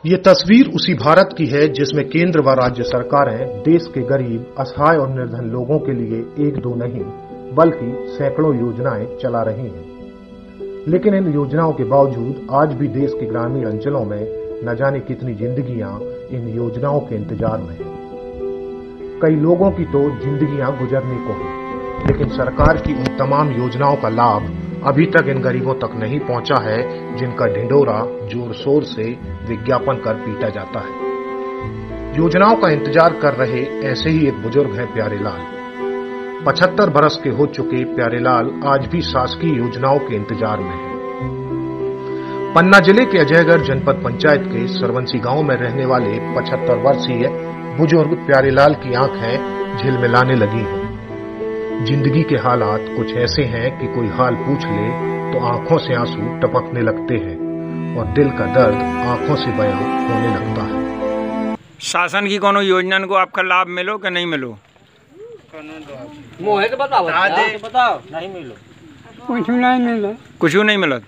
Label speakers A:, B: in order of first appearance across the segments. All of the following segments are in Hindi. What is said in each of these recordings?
A: ये तस्वीर उसी भारत की है जिसमें केंद्र व राज्य सरकारें देश के गरीब, असहाय और निर्धन लोगों के लिए एक दो नहीं बल्कि सैकड़ों योजनाएं चला रही हैं। लेकिन इन योजनाओं के बावजूद आज भी देश के ग्रामीण अंचलों में न जाने कितनी जिंदगियां इन योजनाओं के इंतजार में हैं। कई लोगों की तो जिंदगियां गुजरने को हैं, लेकिन सरकार की उन तमाम योजनाओं का लाभ अभी तक इन गरीबों तक नहीं पहुंचा है जिनका ढिंढोरा जोर शोर से विज्ञापन कर पीटा जाता है। योजनाओं का इंतजार कर रहे ऐसे ही एक बुजुर्ग हैं प्यारेलाल। 75 बरस के हो चुके प्यारेलाल आज भी शासकीय योजनाओं के इंतजार में हैं। पन्ना जिले के अजयगढ़ जनपद पंचायत के सरवंशी गांव में रहने वाले 75 वर्षीय बुजुर्ग प्यारेलाल की आंखें झिलमिलाने लगी हैं। जिंदगी के हालात कुछ ऐसे हैं कि कोई हाल पूछ ले तो आंखों से आंसू टपकने लगते हैं और दिल का दर्द आंखों से बयां होने लगता है।
B: शासन की कोनो योजना को आपका लाभ मिलो कि नहीं मिलो?
C: मोहे तो बताओ नहीं मिलो, कुछ नहीं मिला,
B: कुछ नहीं मिला।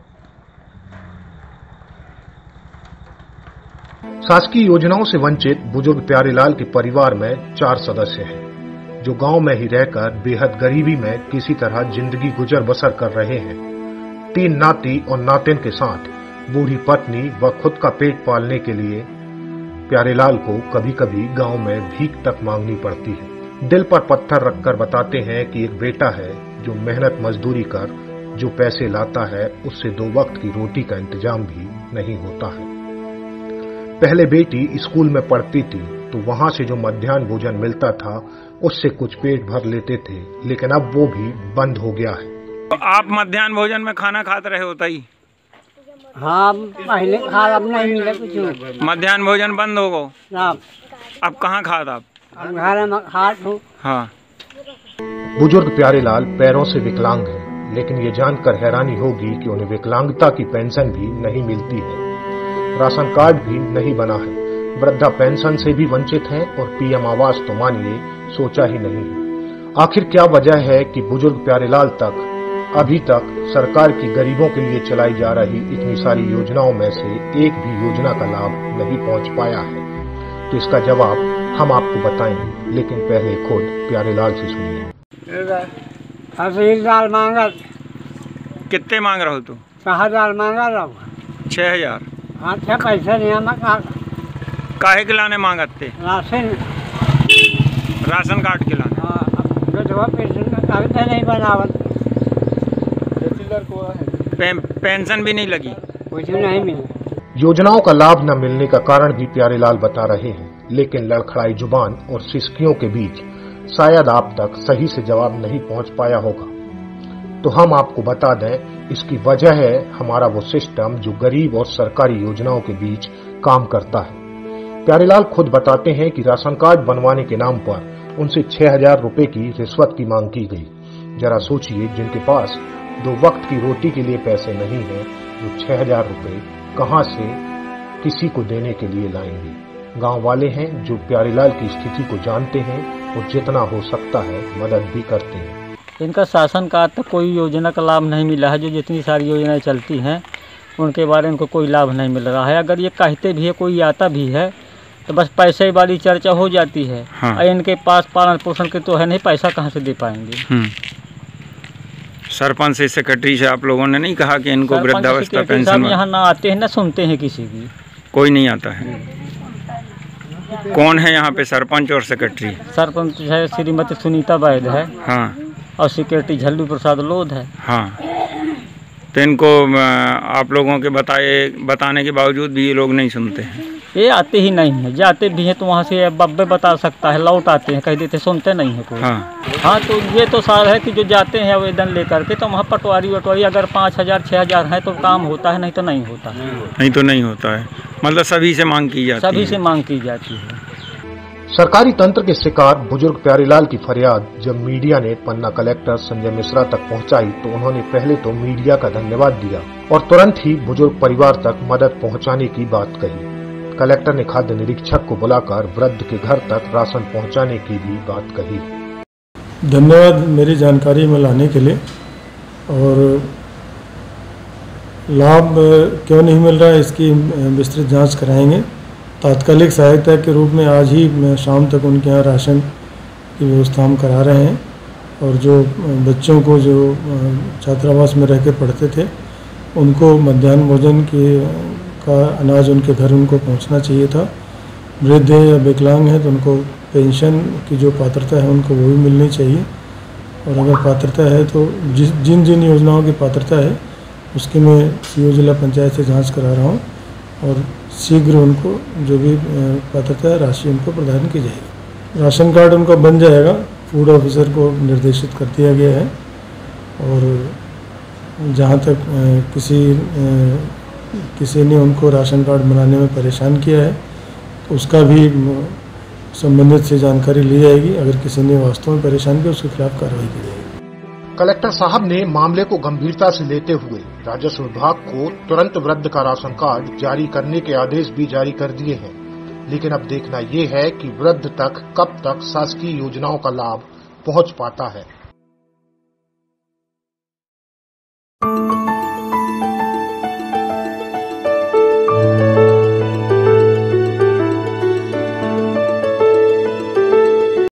A: शासकीय योजनाओं से वंचित बुजुर्ग प्यारेलाल के परिवार में 4 सदस्य हैं जो गांव में ही रहकर बेहद गरीबी में किसी तरह जिंदगी गुजर बसर कर रहे हैं। 3 नाती और नातिन के साथ बूढ़ी पत्नी व खुद का पेट पालने के लिए प्यारेलाल को कभी कभी गांव में भीख तक मांगनी पड़ती है। दिल पर पत्थर रखकर बताते हैं कि एक बेटा है जो मेहनत मजदूरी कर जो पैसे लाता है उससे 2 वक्त की रोटी का इंतजाम भी नहीं होता है। पहले बेटी स्कूल में पढ़ती थी तो वहां से जो मध्याह्न भोजन मिलता था उससे कुछ पेट भर लेते थे, लेकिन अब वो भी बंद हो गया है।
B: तो आप मध्याह्न भोजन में खाना खाते रहे होता ही?
C: हाँ, पहले खा, अब नहीं मिला कुछ।
B: मध्याह्न भोजन बंद हो गो? अब कहाँ खाता आप?
C: घर में खात हूँ।
B: हाँ।
A: बुजुर्ग प्यारेलाल पैरों से विकलांग हैं, लेकिन ये जानकर हैरानी होगी कि उन्हें विकलांगता की पेंशन भी नहीं मिलती है। राशन कार्ड भी नहीं बना है, वृद्धा पेंशन से भी वंचित हैं और पीएम आवास तो मानिए सोचा ही नहीं है। आखिर क्या वजह है कि बुजुर्ग प्यारेलाल तक अभी तक सरकार की गरीबों के लिए चलाई जा रही इतनी सारी योजनाओं में से एक भी योजना का लाभ नहीं पहुंच पाया है? तो इसका जवाब हम आपको बताएंगे, लेकिन पहले खुद प्यारेलाल से सुनिए।
C: 80,000 मांगा।
B: कितने मांग रहे हो तू?
C: 6,000 मांगा रहा।
B: 6,000?
C: हाँ, पैसे नहीं
B: काहे के लाने मांगते? राशन कार्ड के लाने।
C: हाँ, पेंशन का कागज नहीं बनावत,
B: पेंशन भी नहीं लगी,
C: कुछ नहीं मिला।
A: योजनाओं का लाभ न मिलने का कारण भी प्यारेलाल बता रहे हैं, लेकिन लड़खड़ाई जुबान और सिसकियों के बीच शायद आप तक सही से जवाब नहीं पहुंच पाया होगा। तो हम आपको बता दें, इसकी वजह है हमारा वो सिस्टम जो गरीब और सरकारी योजनाओं के बीच काम करता है। प्यारेलाल खुद बताते हैं कि राशन कार्ड बनवाने के नाम पर उनसे 6,000 रुपए की रिश्वत की मांग की गई। जरा सोचिए, जिनके पास 2 वक्त की रोटी के लिए पैसे नहीं है, वो 6,000 रुपए कहां से किसी को देने के लिए लाएंगे? गांव वाले हैं जो प्यारेलाल की स्थिति को जानते हैं और जितना हो सकता है मदद भी करते हैं।
D: इनका शासन का तक कोई योजना का लाभ नहीं मिला है। जो जितनी सारी योजनाएं चलती हैं उनके बारे में इनको कोई लाभ नहीं मिल रहा है। अगर ये कहते भी है, कोई आता भी है, तो बस पैसे वाली चर्चा हो जाती है। हाँ। इनके पास पालन पोषण के तो है नहीं, पैसा कहाँ से दे पाएंगे?
B: सरपंच से, सेक्रेटरी से आप लोगों ने नहीं कहा कि इनको वृद्धावस्था पेंशन?
D: यहाँ ना आते हैं ना सुनते हैं किसी की,
B: कोई नहीं आता है। कौन है यहाँ पे सरपंच और सेक्रेटरी?
D: सरपंच है श्रीमती सुनीता वैद है।
B: हाँ।
D: और सेक्रेटरी झल्लू प्रसाद लोध है।
B: हाँ। तो इनको आप लोगों के बताने के बावजूद भी ये लोग नहीं सुनते हैं?
D: ये आते ही नहीं है, जाते भी हैं तो वहाँ से बब्बे बता सकता है, लौट आते हैं, कह देते, सुनते नहीं है कोई। हाँ, तो ये तो साल है कि जो जाते हैं आवेदन लेकर के, तो वहाँ पटवारी अगर 5,000 6,000 है तो काम होता है, नहीं तो नहीं होता है।
B: नहीं तो नहीं होता है, मतलब सभी से मांग की जाती है?
D: सभी से मांग की जाती है।
A: सरकारी तंत्र के शिकार बुजुर्ग प्यारेलाल की फरियाद जब मीडिया ने पन्ना कलेक्टर संजय मिश्रा तक पहुंचाई तो उन्होंने पहले तो मीडिया का धन्यवाद दिया और तुरंत ही बुजुर्ग परिवार तक मदद पहुंचाने की बात कही। कलेक्टर ने खाद्य निरीक्षक को बुलाकर वृद्ध के घर तक राशन पहुंचाने की भी बात कही।
E: धन्यवाद मेरी जानकारी में लाने के लिए। और लाभ क्यों नहीं मिल रहा है इसकी विस्तृत जांच कराएंगे। तात्कालिक सहायता के रूप में आज ही शाम तक उनके यहाँ राशन की व्यवस्था हम करा रहे हैं। और जो बच्चों को जो छात्रावास में रह के पढ़ते थे उनको मध्याह्न भोजन का अनाज उनके घर उनको पहुंचना चाहिए था। वृद्ध है या विकलांग है तो उनको पेंशन की जो पात्रता है उनको वो भी मिलनी चाहिए। और अगर पात्रता है तो जिन जिन योजनाओं की पात्रता है उसकी मैं सीओ जिला पंचायत से जांच करा रहा हूँ और शीघ्र उनको जो भी पात्रता है राशि उनको प्रदान की जाएगी। राशन कार्ड उनका बन जाएगा, फूड ऑफिसर को निर्देशित कर दिया गया है। और जहाँ तक किसी ने उनको राशन कार्ड बनाने में परेशान किया है तो उसका भी संबंधित से जानकारी ली जाएगी। अगर किसी ने वास्तव में परेशान किया उसके खिलाफ कार्रवाई की जाएगी।
A: कलेक्टर साहब ने मामले को गंभीरता से लेते हुए राजस्व विभाग को तुरंत वृद्ध का राशन कार्ड जारी करने के आदेश भी जारी कर दिए हैं। लेकिन अब देखना ये है कि वृद्ध तक कब तक शासकीय योजनाओं का लाभ पहुंच पाता है।